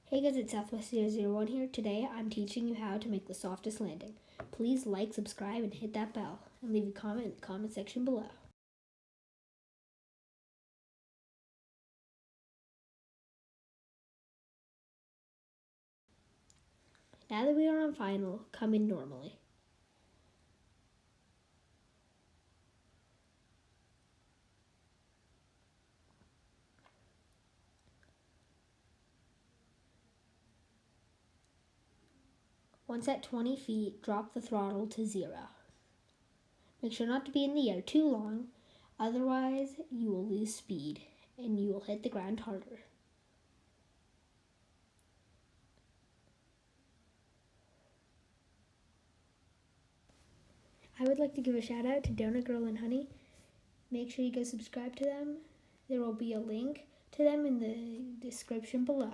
Hey guys, it's softest 001 here. Today I'm teaching you how to make the softest landing. Please like, subscribe, and hit that bell. And leave a comment in the comment section below. Now that we are on final, come in normally. Once at 20 feet, drop the throttle to 0. Make sure not to be in the air too long, otherwise you will lose speed and you will hit the ground harder. I would like to give a shout out to Doughnut Girl and Honey. Make sure you go subscribe to them. There will be a link to them in the description below.